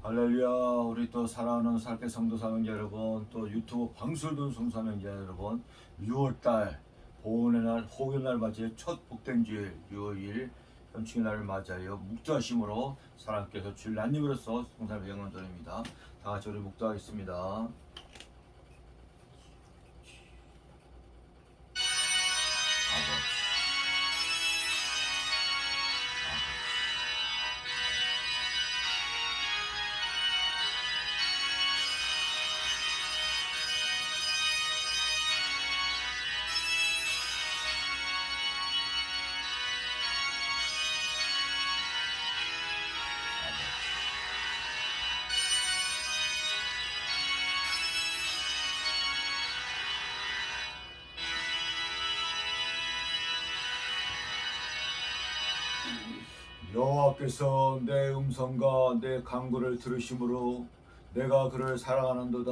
할렐루야. 우리 또 사랑하는 살게 성도 사명자 여러분, 또 유튜브 방송을 듣는 성사명자 여러분, 6월달 보훈의 날, 호교 날 맞이해 첫 복된 주일 6월 2일 현충의 날을 맞이하여 묵도하심으로 사랑께서 주일 낯님으로써 성사를 영광 드립니다. 다 같이 우리 묵도하겠습니다. 여호와께서 내 음성과 내 간구를 들으심으로 내가 그를 사랑하는도다.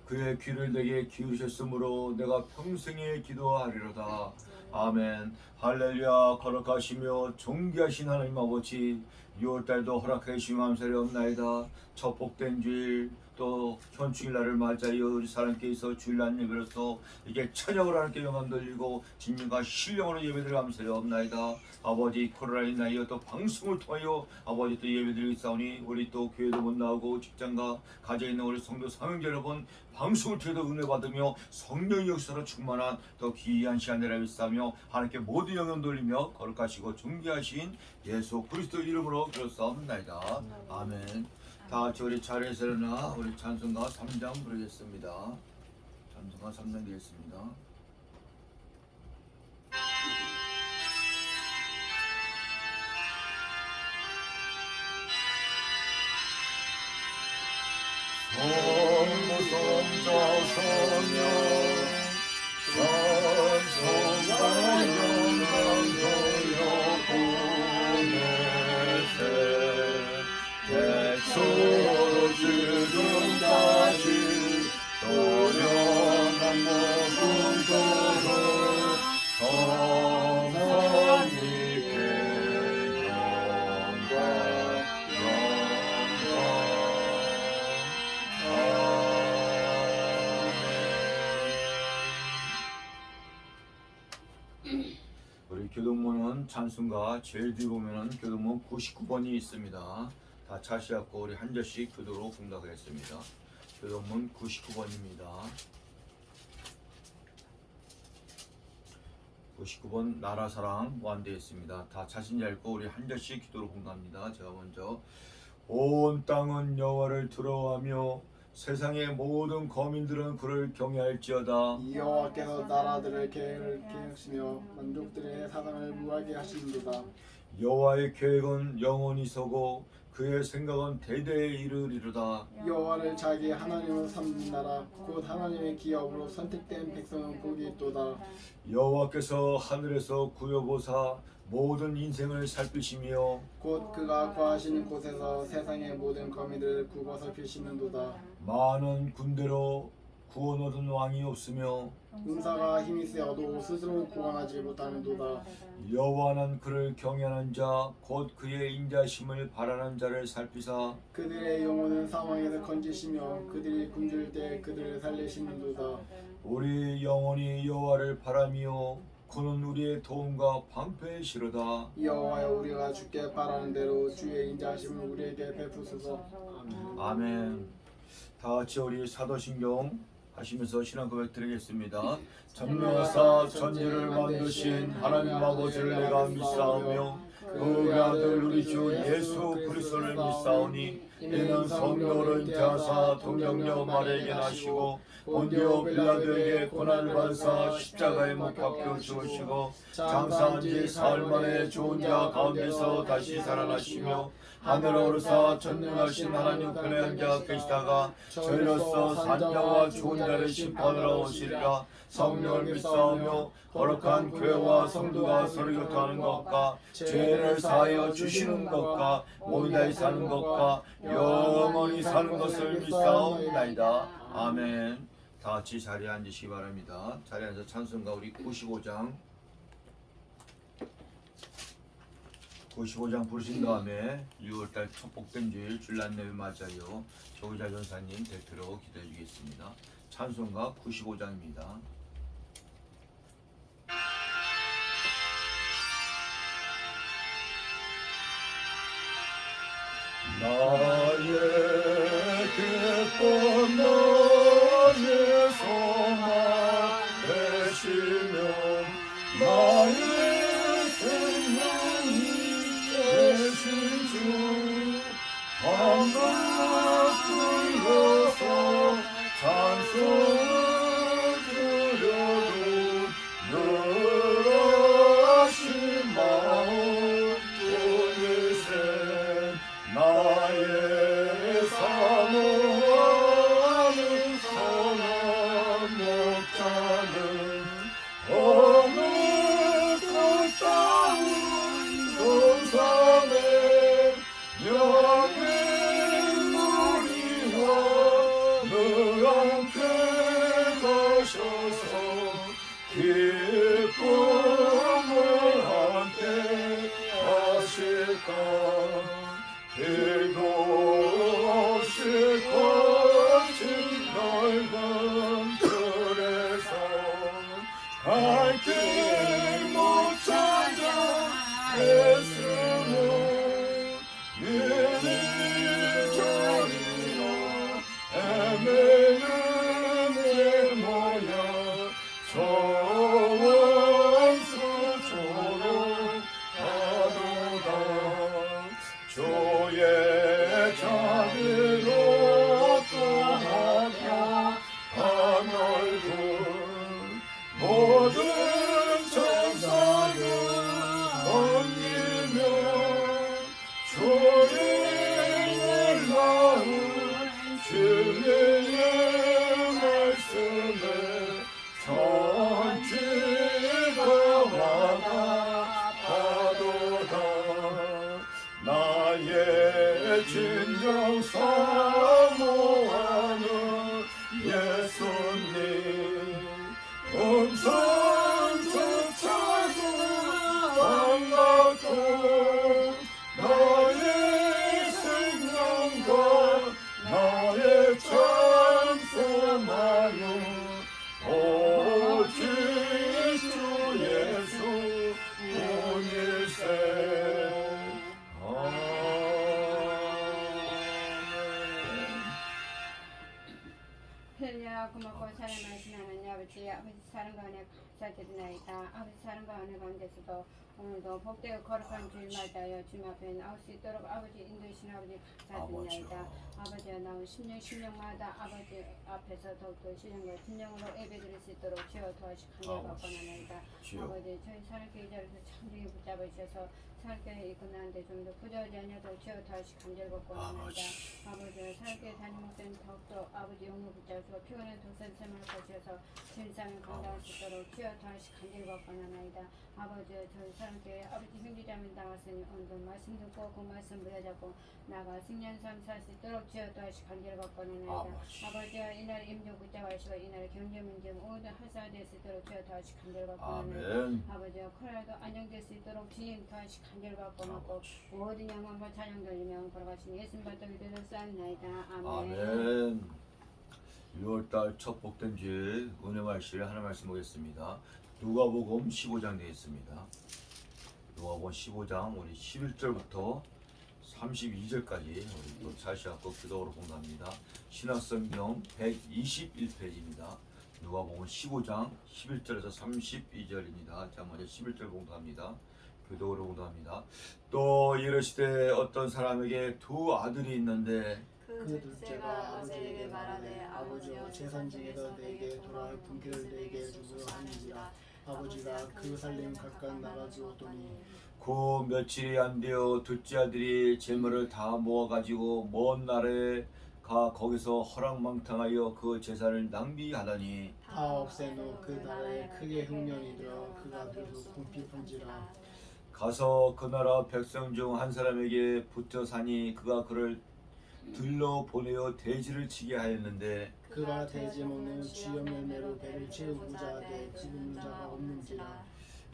그의 귀를 내게 기울이셨으므로 내가 평생에 기도하리로다. 아멘. 할렐루야. 거룩하시며 존귀하신 하나님 아버지, 6월달도 허락해 주신 감사를 없나이다. 첫 복된 주일 또 현충일 날을 맞이하여 우리 사람께서 주일날 예배로서 이게 찬양을 하나님께 영광 돌리고 진정과 신령으로 예배드릴 감사를 없나이다. 아버지, 코로나로 인하여 또 방송을 통하여 아버지 또 예배드리기 싸우니 우리 또 교회도 못 나오고 직장과 가정에 있는 우리 성도 사명자 여러분, 방송을 통해서 은혜 받으며 성령의 역사로 충만한 더 귀한 시간 되라 믿사며 하나님께 모든 영광 돌리며 거룩하시고 존귀하신 예수 그리스도 이름으로 기도하옵나이다. 아멘. 다 같이 우리 자리에서 일어나 우리 찬송가 3장 부르겠습니다. 찬송가 3장 되겠습니다. 성부성자 성령 찬송가 영광 돌려 보내세 백소로 지금까지 도령한 모든 도로 성삼위께 영광 우리 교동문은 찬송가 제일 뒤에 보면은 교동문 99번이 있습니다. 다 차시잡고 우리 한 절씩 교도로 공독하겠습니다. 교동문 99번입니다. 99번 나라사랑 완되어 있습니다. 다 자신 잘 읽고 우리 한 절씩 기도로 공독합니다. 제가 먼저 온 땅은 여호와를 두려워하며 세상의 모든 거민들은 그를 경외할지어다. 여호와께서 나라들의 계획을 계획하시며 만족들의 사상을 무하게 하시는도다. 여호와의 계획은 영원히 서고 그의 생각은 대대에 이르리로다. 여호와를 자기 하나님으로 삼는 나라 곧 하나님의 기업으로 선택된 백성은 복이 있도다. 여호와께서 하늘에서 구여보사 모든 인생을 살피시며 곧 그가 거하시는 곳에서 세상의 모든 거미들을 굽어 살피시는도다. 많은 군대로 구원 얻은 왕이 없으며 은사가 힘이 세어도 스스로 구원하지 못하는도다. 여호와는 그를 경외하는 자 곧 그의 인자심을 바라는 자를 살피사 그들의 영혼은 사망에서 건지시며 그들이 굶주릴 때 그들을 살리시는도다. 우리 영혼이 여호와를 바라며 그는 우리의 도움과 방패시로다. 여호와여, 우리가 주께 바라는 대로 주의 인자하심을 우리에게 베푸소서. 아멘. 아멘. 다 같이 우리 사도신경 하시면서 신앙 고백 드리겠습니다. 전명하사 천지를 만드신 하나님 아버지를 내가 믿사오며 그의 아들 우리 주 예수 그리스도를 믿사오니 이는 성령으로 잉태하사 동정녀 마리아에게 나시고 본디오 빌라도에게 고난을 받으사 십자가에 못 박혀 죽으시고 장사한 지 사흘 만에 좋은 자 가운데서 다시 살아나시며 하늘에 오르사 전능하신 하나님 편에 앉아 계시다가 저희로서 산자와 좋은 자를 심판하러 오시리라. 성령을 믿사오며 거룩한 교회와 성도가 서로 교통하는 것과 죄를 사하여 주시는 것과 몸이 다히 사는 것과 영원히 사는 것을 믿사옵나이다. 아멘. 다 같이 자리에 앉으시기 바랍니다. 자리에 앉아 찬송가 우리 95장 95장 부르신 다음에 6월달 첫 복된 주일 주일날 맞아요. 조기자 전사님 대표로 기도해 주겠습니다. 찬송가 95장입니다. 나의 기쁨 너의 소망 되시며 나의 생명이 되신 주 반갑 불러서 찬송을 드려도 늘 하신 마음 보내세 나의 사모하는 선한 목자는 어느 꽃다운 동산에 여긴 우리와 늘 함께 가셔서 기쁨을 함께 하실까 길도 없이 거친 넓은 들에서 갈 길 못 찾아 애쓰며 이리저리로 헤매는 내 모양 소원수처럼 하도다 주의 자비로 또하며 한 얼굴 모든 천사를 옮기며 주의 놀라운 진리의 말씀에 전지가 와가하도다 나의 진정 사모하는 예수님 음성조차도 반갑고 나의 생명과 나의 찬송하여 오직 주 예수 뿐일세 헬리야 고맙고 사랑하신 하나님 아버지 사랑과 은혜 감사드리나이다. 아버지 사랑과 은혜 가운데서도 오늘도 복되고 거룩한 주일마다요 주님 앞에 나올 수 있도록 아버지 인도하신 아버지 감사드리나이다. 아버지와 나온 신령마다 아버지 앞에서 더욱더 신령과 진정으로 예배드릴 수 있도록 주여 도와주시 간절받고나이다. 아버지 저희 사랑교회 자리에서 참되게 붙잡으셔서 사랑교회 이끄는데 좀 더 부족하지 않아도 주여 도와주시 간절받고나이다. 아버지 사랑교회 담임 목사님 더욱더 아버지 용을 붙잡으시고 피곤한 도선 생활을 거치셔서 진상을 감당할 수 있도록 주여 도와주시 간절받고나이다. 아버지 저희 사랑교회 아버지 형제자매 나왔으니 오늘도 말씀 듣고 그 말씀 부여잡고 나가 승리한 삶 살 수 있도록 주여 도와주시 간절받고나이다. 아버지와 이날 임종 붙잡으시고 이날 경제 문제 모든 활성화될 수 있도록 주여 도와주시 간절받고나이다. 아버지와 코로나도 안정될 수 있도록 주님 도와주시 간절받고나고 모든 영광과 찬양 돌리며 걸어가신 예수님 받도 기도를 쌓나이다. 아멘. 6월달 첫 복된 주일 은혜 말씀 하나 말씀 보겠습니다. 누가복음 15장 되겠습니다. 누가복음 15장 우리 11절부터 32절까지 우리 또 다시 갖고 기도로 공부합니다. 신학성경 121페이지입니다. 누가복음 15장 11절에서 32절입니다. 자 먼저 11절 공부합니다. 기도로 공부합니다. 또 이르시되 어떤 사람에게 두 아들이 있는데 그 둘째가 아버지에게 말하되 아버지여 재산 중에서 내게 돌아올 분기를 내게 주소서 하는지라 아버지가 그 살림 각각 나눠주었더니 그 며칠이 안 되어 둘째 아들이 재물을 다 모아가지고 먼 나라에 가 거기서 허랑망탕하여 그 재산을 낭비하다니 다 없앤 후 그 나라에 크게 흉년이 들어 그가 비로소 궁핍한지라 가서 그 나라 백성 중 한 사람에게 붙어 사니 그가 그를 들러 보내어 돼지를 치게 하였는데 그가 돼지 먹는 쥐염 열매로 배를 채우고자 하되 집은 자가 없는지라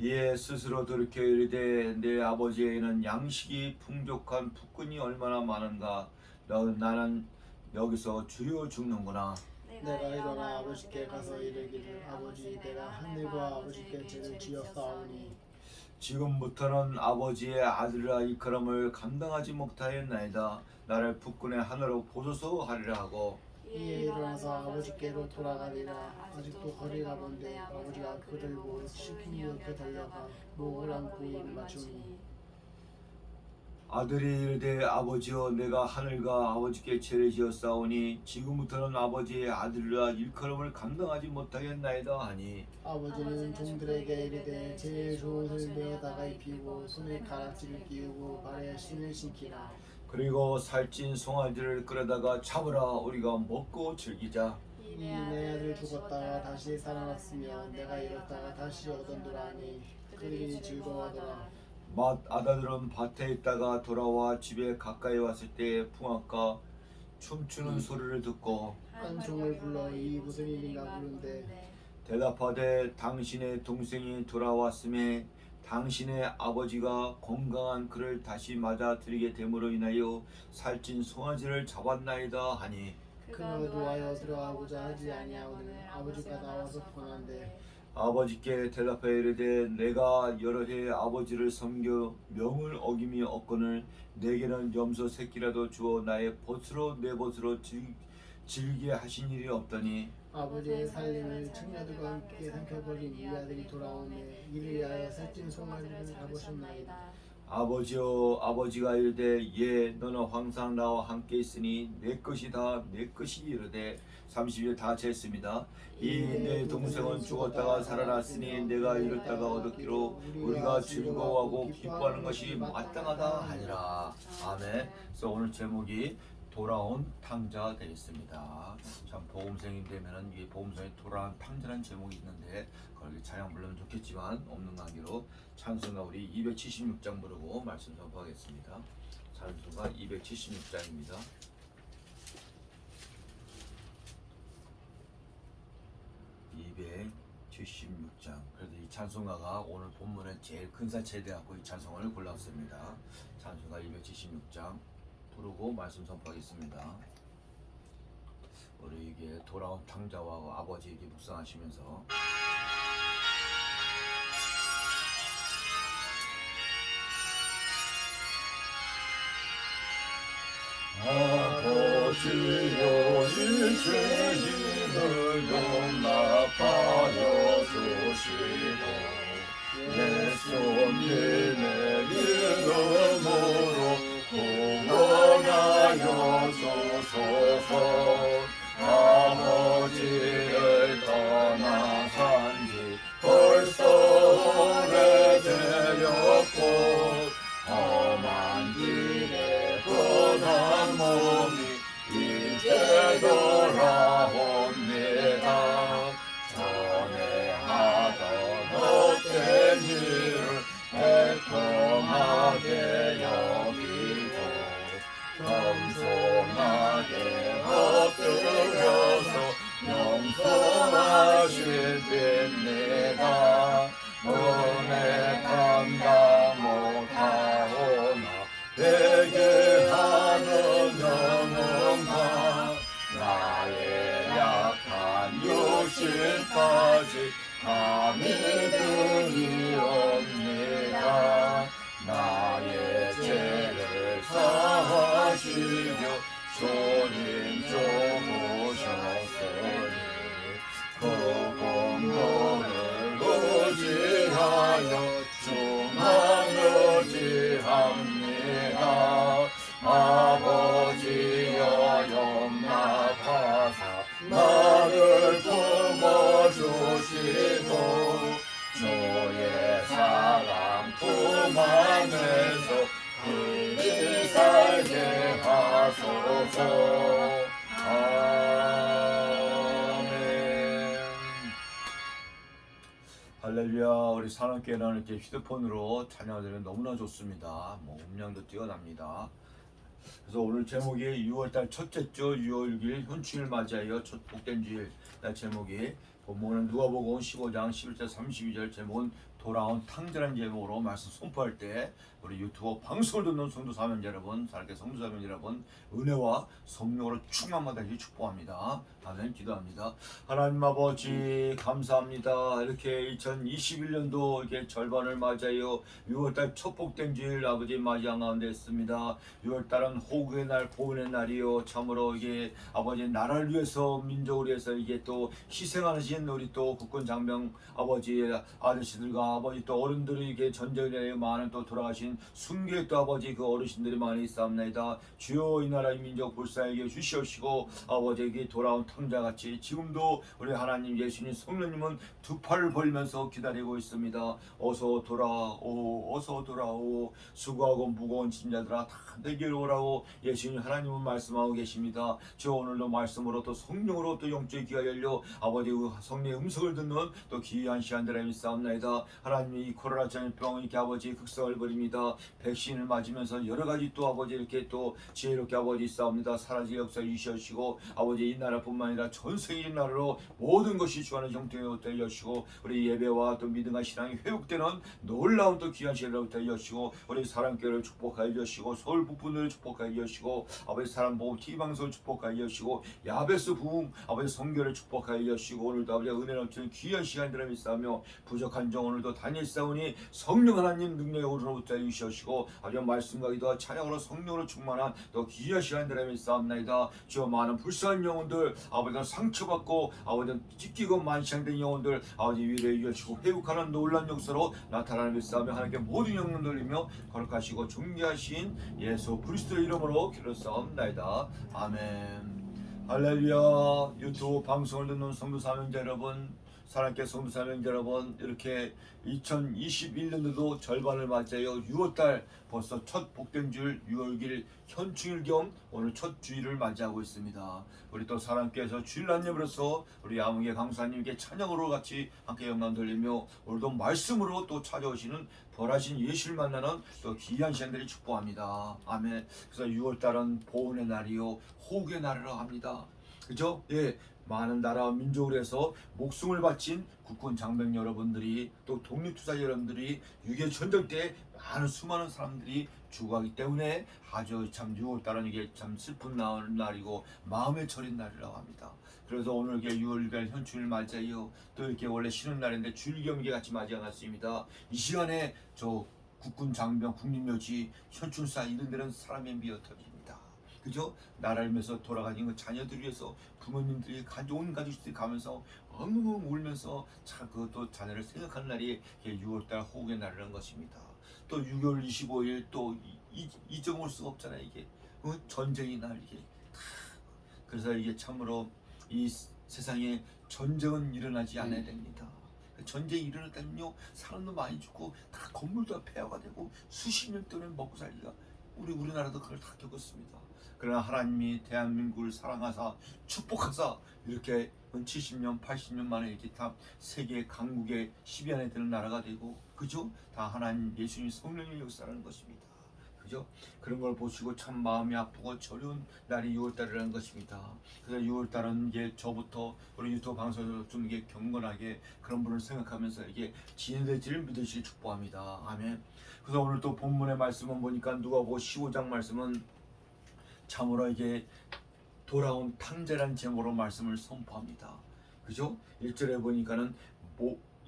이에 스스로 돌이켜 이르되 내 아버지에게는 양식이 풍족한 푸근이 얼마나 많은가. 나는 여기서 주여 죽는구나. 내가 일어나 아버지께 가서 이르기를 아버지 내가 하늘과 아버지께 죄를 지었사오니 지금부터는 아버지의 아들이라 일컬음을 감당하지 못하였나이다. 나를 푸근의 하늘로 보소서 하리라 하고 이에 일어나서 아버지께로 돌아가리라. 아직도 거리가 먼데 아버지가 그를 보고 심히 옆에 달려가 목을 안고 입을 맞추니 아들이 이르되 아버지여 내가 하늘과 아버지께 죄를 지었사오니 지금부터는 아버지의 아들이라 일컬음을 감당하지 못하겠나이다 하니 아버지는 종들에게 이르되 제일 좋은 옷을 내어다가 입히고 손에 가락지를 끼우고 발에 신을 신기라. 그리고 살찐 송아지를 끌어다가 잡으라. 우리가 먹고 즐기자. 이 내 아들 죽었다가 다시 살아났으며 내가 잃었다가 다시 얻었노라 하니 그들이 즐거워하더라. 아다들은 밭에 있다가 돌아와 집에 가까이 왔을 때 풍악과 춤추는 소리를 듣고 한 종을 불러 이 무슨 일인가 부른데 대답하되 당신의 동생이 돌아왔음에 당신의 아버지가 건강한 그를 다시 맞아들이게 됨으로 인하여 살찐 송아지를 잡았나이다 하니 그가 노하여 들어가고자 하지 아니하오늘 아버지가 나와서 보난데 아버지께 대답하여 이르되 내가 여러 해 아버지를 섬겨 명을 어김이 없거늘 내게는 염소 새끼라도 주어 나의 벗으로 내 벗으로 즐기게 하신 일이 없더니 아버지의 살림을 청년들과 함께 삼켜버린 이 아들이 돌아오매 이를 위하여 살찐 송아지를 잡으셨나이다. 아버지여 아버지가 이르되 예 너는 항상 나와 함께 있으니 내 것이 다 내 것이 이르되 30일 다 쟀습니다. 이 내 동생은 죽었다가 살아났으니 내가 잃었다가 얻었기로 우리가 즐거워하고 기뻐하는 것이 마땅하다 하니라. 아멘. 그래서 오늘 제목이 돌아온 탕자가 되겠습니다. 참 복음생이 되면은 이 복음성이 돌아온 탕자라는 제목이 있는데 그걸 찬양 부르면 좋겠지만 없는 관계로 찬송가 우리 276장 부르고 말씀 전파하겠습니다. 찬송가 276장입니다. 276장. 그래도 이 찬송가가 오늘 본문의 제일 큰 사체에 대하고 이 찬송을 골랐습니다. 찬송가 276장 부르고 말씀 전파하겠습니다. 우리 이게 돌아온 탕자와 아버지에게 묵상하시면서 아버지여 이 죄인을 용납하여 주시고 예수님의 이름으로 구원하여 주소서. 아버지를 떠나 산지 벌써 오래되었고 험한 길에 떠난 몸이 이제 돌아옵니다. 전에 하던 헛된 일을 애통하게 여기고 겸손하게 엎드려서 용서하십니다. 은혜 감당 못하오나 내게 하는 영혼과 나의 약한 육신까지 감히 드리옵니다. 나의 죄를 사하시며 주님 좋으셨으니 그 공로를 의지하여 주만 의지합니다. 아버지여 용납하사 나를 품어주시고 주의 사랑 품 안에서 그리 살게 하소서. 아멘. 할렐루야. 우리 산업교회는 이렇게 휴대폰으로 찬양하기는 너무나 좋습니다. 음량도 뛰어납니다. 그래서 오늘 제목이 6월달 첫째 주 6월 6일 현충일 맞이하여 첫 복된 주일. 제목이 본문은 누가복음 15장 11절 32절 제목은 돌아온 탕자라는 제목으로 말씀 선포할 때 우리 유튜브 방송을 듣는 성도 사명 여러분, 살게 성도 사명 여러분, 은혜와 성령으로 충만마다 축복합니다. 아멘. 기도합니다. 하나님 아버지 감사합니다. 이렇게 2021년도 이렇게 절반을 맞아요. 6월달 첫 복된 주일 아버지 맞이한 가운데 있습니다. 6월달은 호구의 날, 보은의 날이요. 참으로 이게 아버지 나라를 위해서, 민족을 위해서 이게 또 희생하신 우리 또 국군 장병 아버지 아저씨들과 아버지 또 어른들이 이게 전쟁에 많은 또 돌아가신 순교의 또 아버지 그 어르신들이 많이 있사옵나이다. 주여 이 나라의 민족 불쌍하게 주시옵시고 아버지에게 돌아온 탕자같이 지금도 우리 하나님 예수님 성령님은 두 팔을 벌리면서 기다리고 있습니다. 어서 돌아오, 어서 돌아오. 수고하고 무거운 짐자들아 다 내게로 오라고 예수님 하나님은 말씀하고 계십니다. 저 오늘도 말씀으로 또 성령으로 또 영적인 귀가 열려 아버지 성령의 음성을 듣는 또 귀한 시간들에 있사옵나이다. 하나님이 이 코로나 전염병 이렇게 아버지 극성을 벌입니다. 백신을 맞으면서 여러 가지 또 아버지 이렇게 또 지혜롭게 아버지 있사옵니다. 사라질 역사 유시하시고 아버지 이 나라뿐만 아니라 전 세계 나라로 모든 것이 주하는 형통의 옷 되게 하시고 우리 예배와 또 믿음과 신앙이 회복되는 놀라운 또 귀한 시간을 되게 하시고 우리 사랑교회를 축복하여 주시고 서울 북부를 축복하여 주시고 아버지 사랑보험 TV방송을 축복하여 주시고 야베스 부흥 아버지 성교를 축복하여 주시고 오늘도 아버지 은혜 넘치는 귀한 시간들을 있사며 부족한 정 오늘도 다니엘 싸우니 성령 하나님 능력으로부터 주시옵시고 아버지 말씀과 기도와 찬양으로 성령으로 충만한 또 귀한 시간들을 있사옵나이다. 주여 많은 불쌍한 영혼들 아버지가 상처받고 아버지 찢기고 만시한된 영혼들 아버지 위로해 주시고 회복하는 놀란 역사로 나타나는 믿사오며 하나님께 모든 영혼 돌리며 거룩하시고 존귀하신 예수 그리스도의 이름으로 기도하옵나이다. 아멘. 할렐루야. 유튜브 방송을 듣는 성도 사명자 여러분, 사랑께 성도 사명자 여러분, 이렇게 2021년도도 절반을 맞아요. 6월달 벌써 첫 복된 주일 6월 6일 현충일 겸 오늘 첫 주일을 맞이하고 있습니다. 우리 또 사랑께서 주일날님으로서 우리 아무개 강사님께 찬양으로 같이 함께 영광 돌리며 오늘도 말씀으로 또 찾아오시는 벌하신 예수를 만나는 또 귀한 시간들이 축복합니다. 아멘. 그래서 6월달은 보은의 날이요 호국의 날이라고 합니다. 그죠? 예. 많은 나라와 민족을 해서 목숨을 바친 국군 장병 여러분들이 또 독립투사 여러분들이 6.25 전쟁 때 많은 수많은 사람들이 죽어가기 때문에 아주 참 6월달은 이게 참 슬픈 날이고 마음에 저린 날이라고 합니다. 그래서 오늘 이게 6월 6일 현충일 맞아요. 또 이렇게 원래 쉬는 날인데 주일 겸 같이 맞이하겠습니다. 이 시간에 저 국군 장병 국립묘지 현충사 이런 데는 사람의 미어터집니다. 그죠? 나라를 위해서 돌아가신 그 자녀들 위해서 부모님들이 온 가족들이 가면서 엉엉 울면서 참 그것도 자녀를 생각하는 날이 6월달 호국의 날이라는 것입니다. 또 6월 25일 또 잊어먹을 수가 없잖아요. 이게 전쟁의 날 이게. 그래서 이게 참으로 이 세상에 전쟁은 일어나지 않아야 됩니다. 전쟁이 일어났다면요 사람도 많이 죽고 다 건물도 폐허가 되고 수십 년 동안 먹고 살기가 우리나라도 그걸 다 겪었습니다. 그러나 하나님이 대한민국을 사랑하사 축복하사 이렇게 70년 80년 만에 이렇게 다 세계 강국의 10위 안에 드는 나라가 되고 그죠? 다 하나님 예수님 성령의 역사라는 것입니다. 그죠? 그런 걸 보시고 참 마음이 아프고 저려운 날이 6월달이라는 것입니다. 그래서 6월달은 이게 저부터 우리 유튜브 방송에서 좀 이게 경건하게 그런 분을 생각하면서 이게 지내될지를 믿으시길 축복합니다. 아멘. 그래서 오늘 또 본문의 말씀은 보니까 누가복음 15장 말씀은 참으로 이게 돌아온 탕자라는 제목으로 말씀을 선포합니다. 그죠? 1절에 보니까는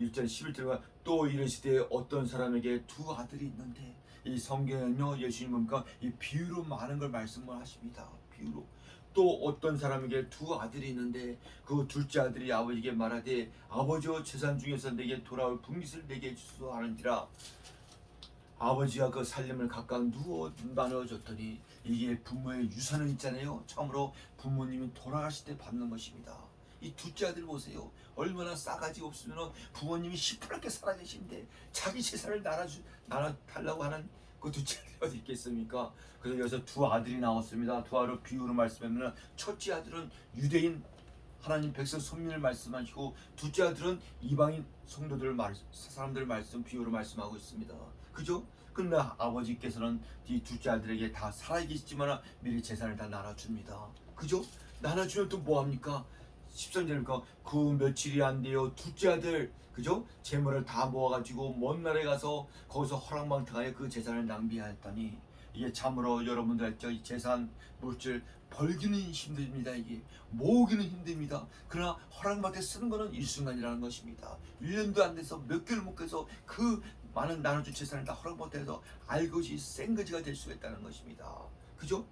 1절 11절에 또 이르시되 어떤 사람에게 두 아들이 있는데 이 성경은요 예수님 보니까 이 비유로 많은 걸 말씀을 하십니다. 비유로 또 어떤 사람에게 두 아들이 있는데 그 둘째 아들이 아버지에게 말하되 아버지여 재산 중에서 내게 돌아올 분깃을 내게 주소서 하는지라. 아버지가 그 살림을 각각 나눠줬더니 이게 부모의 유산은 있잖아요. 참으로 부모님이 돌아가실 때 받는 것입니다. 이 둘째 아들 보세요. 얼마나 싸가지 없으면 부모님이 시퍼렇게 살아계신데 자기 재산을 나눠달라고 하는 그 둘째 아들이 어디 있겠습니까? 그래서 여기서 두 아들이 나왔습니다. 두 아들 비유로 말씀하면 첫째 아들은 유대인 하나님 백성 선민을 말씀하시고 둘째 아들은 이방인 성도들 사람들 말씀 비유로 말씀하고 있습니다. 그죠? 근데 아버지께서는 이 둘째 아들에게 다 살아계시지만 미리 재산을 다 나눠줍니다. 그죠? 나눠주면 또 뭐합니까? 13절이니까 그 며칠이 안 돼요 둘째 아들 그죠? 재물을 다 모아가지고 먼 나라에 가서 거기서 허랑방탕하여 그 재산을 낭비하였더니 이게 참으로 여러분들 알죠? 이 재산 물질 벌기는 힘듭니다. 이게 모으기는 힘듭니다. 그러나 허랑방탕에 쓰는 거는 일순간이라는 것입니다. 1년도 안 돼서 몇 개월 못 가서 그 많은 나눠준 재산을 다 허랑방탕에서 알것이 생거지가 될 수가 있다는 것입니다. 그죠?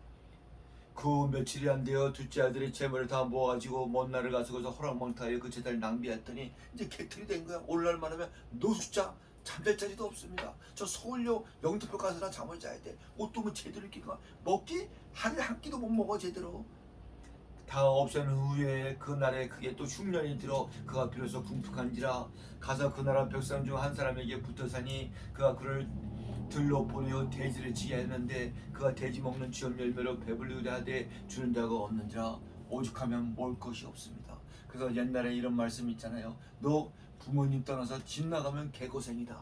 그 며칠이 안 되어 둘째 아들의 재물을 다 모아가지고 먼 나라를 가서 거기서 호랑방탕하여 그 재산을 낭비했더니 이제 개털이 된 거야. 오늘날만 하면 노숙자 잠잘 자리도 없습니다. 저 서울역 영등포 가서나 잠을 자야 돼. 옷도 뭐 제대로 입기가 먹기 하루에 한 끼도 못 먹어 제대로. 다 없앤 후에 그 날에 그게 또 흉년이 들어 그가 비로소 궁핍한지라 가서 그 나라 백성 중 한 사람에게 붙어 사니 그가 그를 들러 보내어 돼지를 치게 했는데 그가 돼지 먹는 지엄 열매로 배불리고자 하되 주는 자가 없는지라 오죽하면 먹을 것이 없습니다. 그래서 옛날에 이런 말씀 있잖아요. 너 부모님 떠나서 집 나가면 개고생이다.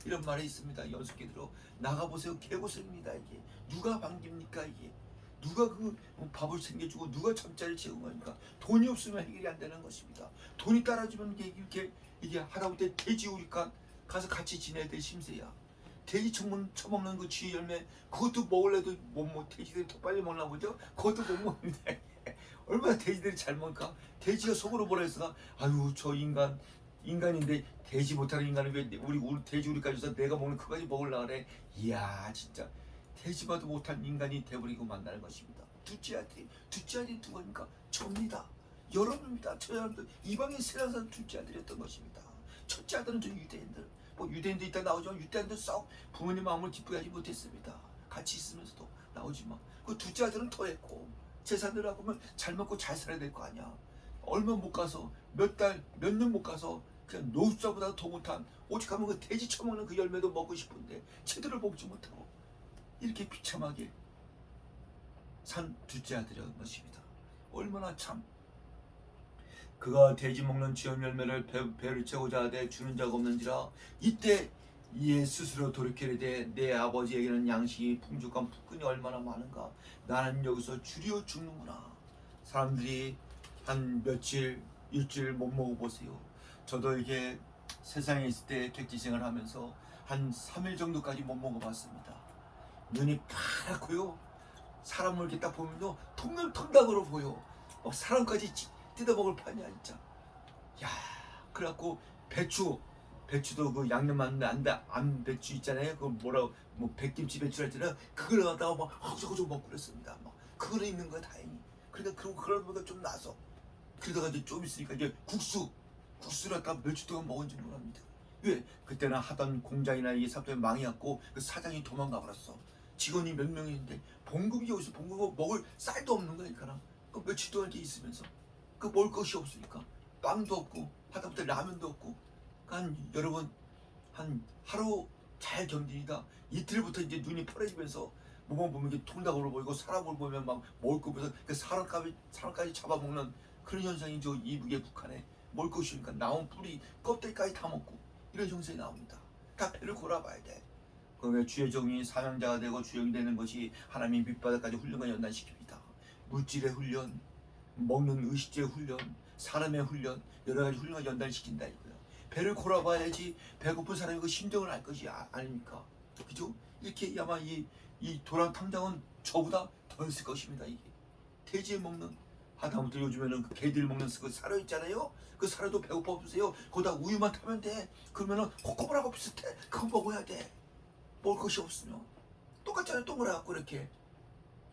이런 말이 있습니다. 연속기 들어 나가보세요. 개고생입니다. 이게 누가 반깁니까 이게. 누가 그 밥을 챙겨주고 누가 잠자리를 채운 겁니까? 돈이 없으면 해결이 안 되는 것입니다. 돈이 따라주면 이게 하다못해 돼지 우리가 가서 같이 지내야 될 심세야. 돼지 처먹는 그 쥐 열매 그것도 먹으려도 못 돼지들이 더 빨리 먹나 보죠? 그것도 못 먹는데 얼마나 돼지들이 잘 먹을까? 돼지가 속으로 뭐라 했어? 아유 저 인간인데 돼지 못하는 인간은 왜 우리 돼지 우리까지 해서 내가 먹는 그까지 먹으려고 그래. 이야 진짜 돼지봐도 못한 인간이 돼버리고 만나는 것입니다. 둘째 아들이 누구입니까? 접니다. 여러분입니다. 저 여러분들 이방인 세상에서 둘째 아들이었던 것입니다. 첫째 아들은 저 유대인들 뭐 유대인도 있다 나오지만 유대인도 썩 부모님 마음을 기쁘게 하지 못했습니다. 같이 있으면서도 나오지만 그 둘째 아들은 더했고 재산을 하고 보면 잘 먹고 잘 살아야 될 거 아니야. 얼마 못 가서 몇 년 못 가서 그냥 노숙자보다 더 못한 오직하면 그 돼지 처먹는 그 열매도 먹고 싶은데 제대로 먹지 못하고 이렇게 비참하게 산 둘째 아들이었던 것입니다. 얼마나 참 그가 돼지 먹는 지엄 열매를 배를 채우자 하되 주는 자가 없는지라 이때 이에 스스로 돌이키되 내 아버지에게는 양식이 풍족한 푸근이 얼마나 많은가 나는 여기서 줄여 죽는구나. 사람들이 한 며칠 일주일 못 먹어보세요. 저도 이게 세상에 있을 때 객지생활 하면서 한 3일 정도까지 못 먹어봤습니다. 눈이 파랗고요. 사람을 이렇게 딱 보면요 통닭으로 보여. 사람까지 뜯어먹을 판이야 진짜. 야 그래갖고 배추도 그 양념 안 배추 있잖아요. 그 뭐라고 뭐 백김치 배추 할 때는 그걸 갖다가 막 허저허저 먹고 그랬습니다. 막 그거는 있는 거야 다행히. 그러니까 그런 거보다 좀 나서 그러다가 이제 좀 있으니까 이제 국수를 갖다 며칠 동안 먹은 줄 모릅니다. 왜? 그때는 하던 공장이나 이게 사업장이 망해갖고 그 사장이 도망가 버렸어. 직원이 몇 명인데 봉급이 어디서 봉급 먹을 쌀도 없는 거니까 그 며칠 동안 이렇게 있으면서 그 먹을 것이 없으니까 빵도 없고 하다못해 라면도 없고 여러분 한 하루 잘 견디다 이틀부터 이제 눈이 펄해지면서 몸만 보면 이게 통닭으로 보이고 사람을 보면 막 먹을 거 보면서 그 사람까지 잡아먹는 그런 현상이 저 이북의 북한에 먹을 것이 없으니까 나온 뿌리 껍데기까지 다 먹고 이런 형상이 나옵니다. 다 배를 골아봐야 돼. 그러면 주의 종이 사명자가 되고 주역이 되는 것이 하나님의 밑바닥까지 훈련과 연단시킵니다. 물질의 훈련, 먹는 의식주의 훈련, 사람의 훈련, 여러 가지 훈련과 연단시킨다 이거예요. 배를 골아봐야지 배고픈 사람이 그 심정을 알 것이 아닙니까? 그죠? 이렇게 아마 이 도랑 탐정은 저보다 더 있을 것입니다. 이게 돼지 먹는 하다못해 요즘에는 그 개들 먹는 그 사료 있잖아요. 그 사료도 배고파 없으세요. 거기다 우유만 타면 돼. 그러면은 코코볼하고 비슷해. 그거 먹어야 돼. 먹을 것이 없으면 똑같잖아요. 동그랗고 이렇게.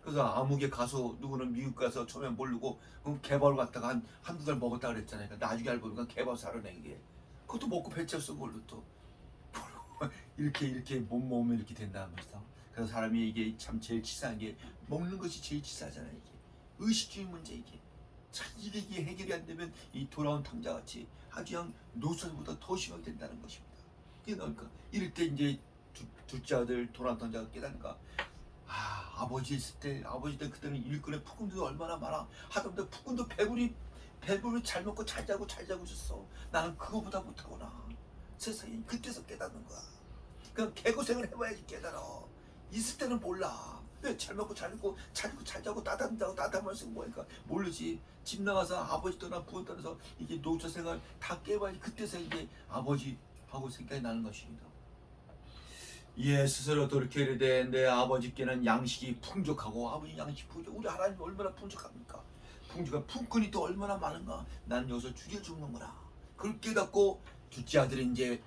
그래서 아무개 가서 누구는 미국 가서 처음에 모르고 개밥 갖다가 한두 달 먹었다 그랬잖아요. 그러니까 나중에 알고 보니까 개밥 사료낸 게 그것도 먹고 배 쳤어 그걸로 또 이렇게 못 먹으면 이렇게 된다는 거죠. 그래서 사람이 이게 참 제일 치사한 게 먹는 것이 제일 치사하잖아요. 이게 의식주의 문제 이게 참 이게 해결이 안 되면 이 돌아온 탕자같이 아주 그냥 노쇠보다 더 심하게 된다는 것입니다. 그러니까 이럴 때 이제 둘째 아들 돌아온 탕자가 깨닫는가. 아버지 있을 때 그때는 일꾼의 푸근도 얼마나 많아. 하다못해 푸근도 배불리 잘 먹고 잘 자고 있었어. 나는 그거보다 못하구나. 세상에 그때서 깨닫는 거야. 그냥 개고생을 해봐야지 깨달아. 있을 때는 몰라. 왜 잘 먹고 잘 입고 잘 입고 잘 자고 따뜻하고 따뜻한 쓰고 뭐니까 모르지. 집 나가서 아버지 떠나 부모 떠나서 이게 노처 생활 다 깨봐야지 그때서 이제 아버지하고 생각이 나는 것입니다. 이에 스스로 돌이켜 이르되 내 아버지께는 양식이 풍족하고 아버지 양식 풍족. 우리 하나님 얼마나 풍족합니까? 풍족한 품꾼이 또 얼마나 많은가. 난 여기서 죽여 죽는구나. 그걸 깨닫고 둘째 아들이 이제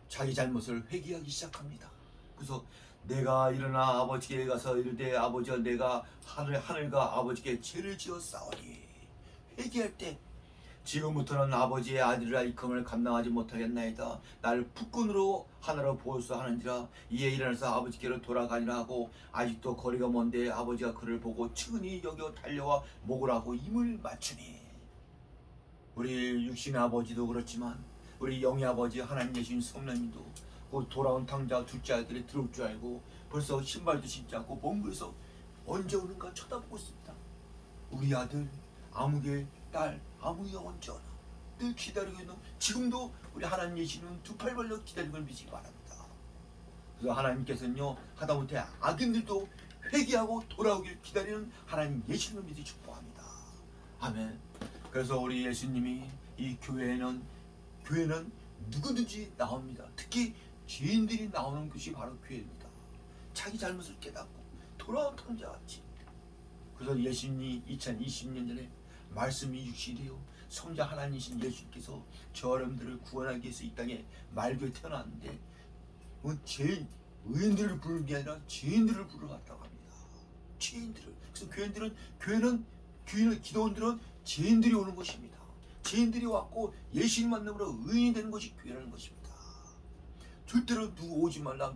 자기 잘못을 회개하기 시작합니다. 그래서 내가 일어나 아버지께 가서 이르되 아버지여 내가 하늘과 아버지께 죄를 지어 싸우니 회개할 때 지금부터는 아버지의 아들이라 일컬음을 감당하지 못하겠나이다. 나를 북군으로 하나로 보수하는지라. 이에 일어나서 아버지께로 돌아가니라 하고 아직도 거리가 먼데 아버지가 그를 보고 측은히 여겨 달려와 목을 하고 입을 맞추니. 우리 육신 아버지도 그렇지만 우리 영의 아버지 하나님 계신 성령님도 그 돌아온 탕자 둘째 아들이 들어올 줄 알고 벌써 신발도 신지 않고 몽골에서 언제 오는가 쳐다보고 있습니다. 우리 아들 아무개 딸 아무개가 언제 오나 늘 기다리고 있는 지금도 우리 하나님 계시는 두 팔 벌려 기다리는 걸 믿으시기 바랍니다. 그래서 하나님께서는요 하다못해 악인들도 회개하고 돌아오길 기다리는 하나님 예수님을 믿으시 축복합니다. 아멘. 그래서 우리 예수님이 이 교회는 누구든지 나옵니다. 특히 죄인들이 나오는 것이 바로 교회입니다. 자기 잘못을 깨닫고 돌아온 탕자같이. 그래서 예수님이 2020년 전에 말씀이 육신이요 성자 하나님이신 예수님께서 저 여러분들을 구원하기 위해서 이 땅에 말교에 태어났는데 의인들을 부르는 게 아니라 죄인들을 부르러 왔다고 합니다. 죄인들을. 그래서 교회는 기도원들은 죄인들이 오는 것입니다. 죄인들이 왔고 예수님 만남으로 의인이 되는 것이 교회라는 것입니다. 절대로 누구 오지 말라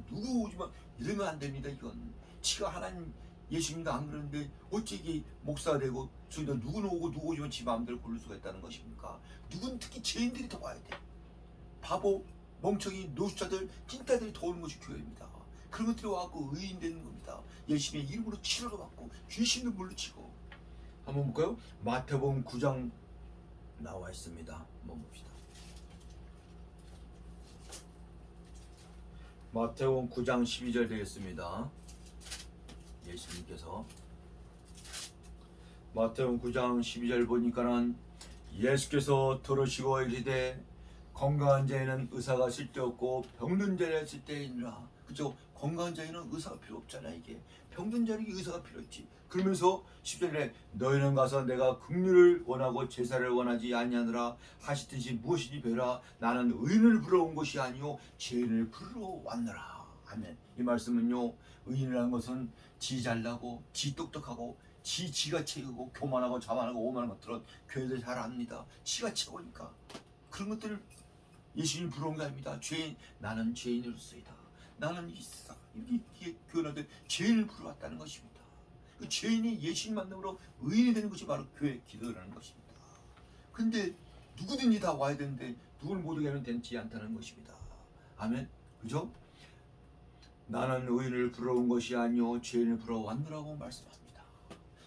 이러면 안 됩니다. 이건 지가 하나님 예수님도 안 그러는데 어찌 목사가 되고 저희도 누구는 오고 누구 오지만 지 마음대로 고를 수가 있다는 것입니까? 누군 특히 죄인들이 더 와야 돼. 바보, 멍청이, 노숙자들, 찐따들이 더 오는 것이 교회입니다. 그런 것들이 와갖고 의인 되는 겁니다. 예수님의 이름으로 치료를 받고 귀신을 물리치고. 한번 볼까요? 마태복음 9장 나와 있습니다. 한번 봅시다. 마태복음 9장 12절 되겠습니다. 예수님께서 마태복음 9장 12절 보니까는 예수께서 들으시고 이르되 건강한 자에는 의사가 쓸데없고 병든 자에는 쓸데있느라. 그죠? 건강한 자에는 의사가 필요 없잖아. 이게 병든 자에게 의사가 필요 있지. 그러면서 10절에 너희는 가서 내가 긍휼을 원하고 제사를 원하지 아니하노라 하시듯이 무엇이니 배라. 나는 의인을 부르러 온 것이 아니요 죄인을 부르러 왔노라. 아멘. 이 말씀은요 의인이라는 것은 지 잘나고 지 똑똑하고 지가 채우고 교만하고 자만하고 오만한 것들은 교회들 잘 압니다. 지가 채우니까 그런 것들을 예수님 부러운 게 아닙니다. 나는 죄인으로서이다. 나는 이게 교회한테 죄인을 부르러 왔다는 것입니다. 그 죄인이 예수님 만남으로 의인이 되는 것이 바로 교회 기도라는 것입니다. 근데 누구든지 다 와야 되는데 누구를 못 오게 하면 되지 않다는 것입니다. 아멘. 그죠? 나는 의인을 부르러 온 것이 아니요 죄인을 부르러 왔노라고 말씀합니다.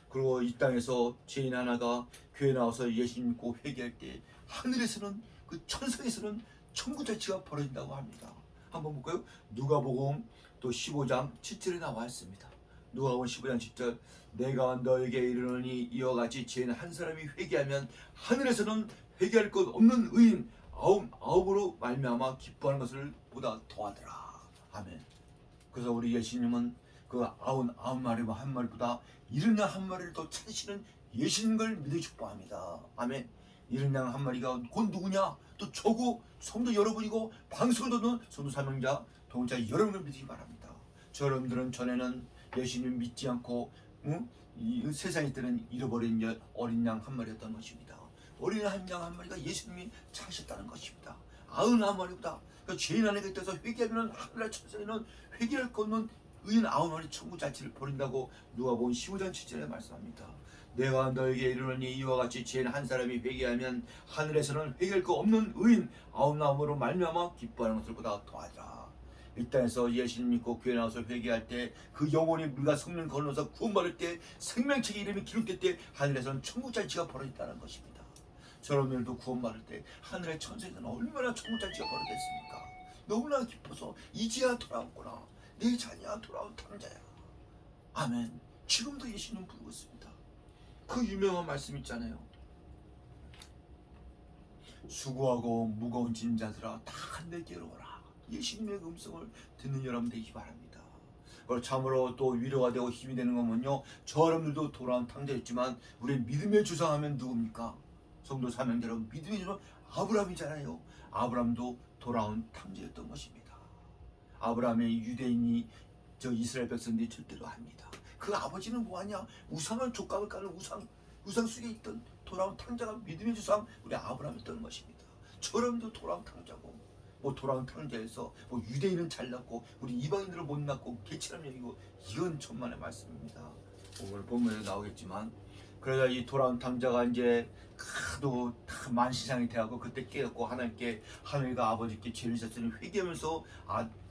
그리고 이 땅에서 죄인 하나가 교회 나와서 예수님 믿고 회개할 때 하늘에서는 그 천상에서는 천국잔치가 벌어진다고 합니다. 한번 볼까요? 누가복음 또 15장 7절에 나와 있습니다. 누가복음 15장 10절 내가 너에게 이르노니 이와 같이 죄인 한 사람이 회개하면 하늘에서는 회개할 것 없는 의인 아홉으로 말미암아 기뻐하는 것을 보다 더하더라. 아멘. 그래서 우리 예수님은 그 아홉 마리와 한 마리보다 71 마리를 더 찾으시는 예수님 걸 믿어 축복합니다. 아멘. 71 마리가 곧 누구냐? 또 저고 성도 여러분이고 방송을 듣는 성도 사명자 동자 여러분을 믿으시기 바랍니다. 저 여러분들은 전에는 예수님 믿지 않고 이 세상에 때는 잃어버린 어린 양 한 마리였던 것입니다. 어린 양 한 마리가 예수님이 찾으셨다는 것입니다. 91마리보다 그러니까 죄인 안에 곁에서 회개하면 하늘날 천상에는 회개할 것 없는 의인 90마리 천국 잔치를 벌인다고 누가복음 15장 7절에 말씀합니다. 내가 너에게 이르노니 이와 같이 죄인 한 사람이 회개하면 하늘에서는 회개할 것 없는 의인 99명으로 말미암아 기뻐하는 것을 보다 더하리라. 이 땅에서 예수님 믿고 교회 나와서 회개할 때 그 영혼이 물과 성령 건너서 구원받을 때 생명책의 이름이 기록될 때 하늘에서는 천국잔치가 벌어졌다는 것입니다. 저러면도 구원받을 때 하늘의 천사에서는 얼마나 천국잔치가 벌어졌습니까? 너무나 기뻐서 이제야 돌아왔구나. 내 자녀야 돌아온 탕자야. 아멘. 지금도 예수님 부르고 있습니다. 그 유명한 말씀 있잖아요. 수고하고 무거운 짐 자들아 다 내게로 오라. 예수님의 음성을 듣는 여러분 되기 바랍니다. 그걸 참으로 또 위로가 되고 힘이 되는 거면요, 저 여러분들도 돌아온 탕자였지만 우리 믿음의 조상하면 누굽니까? 성도 사명자 여러분, 믿음의 조상 아브라함이잖아요. 아브라함도 돌아온 탕자였던 것입니다. 아브라함의 유대인이 저 이스라엘 백성들이 절대로 합니다. 그 아버지는 뭐하냐? 우상을 족각을 까는 우상 속에 있던 돌아온 탕자가 믿음의 조상 우리 아브라함이었던 것입니다. 저 여러분도 돌아온 탕자고, 뭐 돌아온 탕자에서 뭐 유대인은 잘났고 우리 이방인들은 못 났고 개처럼 여기고, 이건 천만의 말씀입니다. 오늘 본문에 나오겠지만, 그러다 이 돌아온 탕자가 이제 하도 다 만시상이 돼갖고 그때 깨닫고 하나님과 아버지께 죄를 졌으니 회개하면서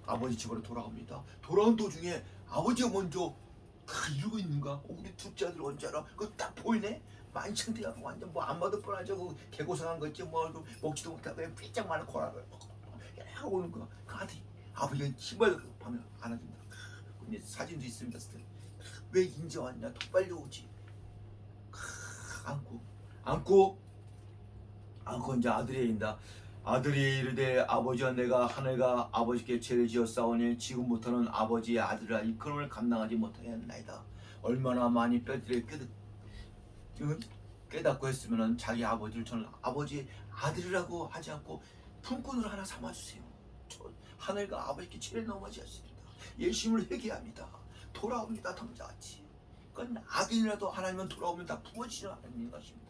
아버지 집으로 돌아옵니다. 돌아온 도중에 아버지가 먼저 이러고 있는가? 우리 둘째 아들 언제 알아? 그거 딱 보이네? 만창대가 완전 뭐 안 봐도 뻔하죠. 그 개고생한 거 있지, 뭐 먹지도 못하고 그냥 삐짝 마른 코라를 하고 오는 거야. 그 아버지가 신발도 밤에 안 하던다. 근데 사진도 있습니다. 왜 인제 왔냐? 더 빨리 오지. 안고 이제 아들이 얘기한다. 아들이 이르되 아버지와 내가 하늘과 아버지께 죄를 지었사오니 지금부터는 아버지의 아들이라 일컬음을 감당하지 못하였나이다. 얼마나 많이 뼈들이 깨닫고 했으면 자기 아버지를 저는 아버지의 아들이라고 하지 않고 품꾼으로 하나 삼아주세요. 저 하늘과 아버지께 죄를 넘어지었습니다. 예수님을 회개합니다. 돌아옵니다. 탕자같이. 그건 악인이라도 하나님은 돌아오면 다 부어지는 하나님인 것입니다.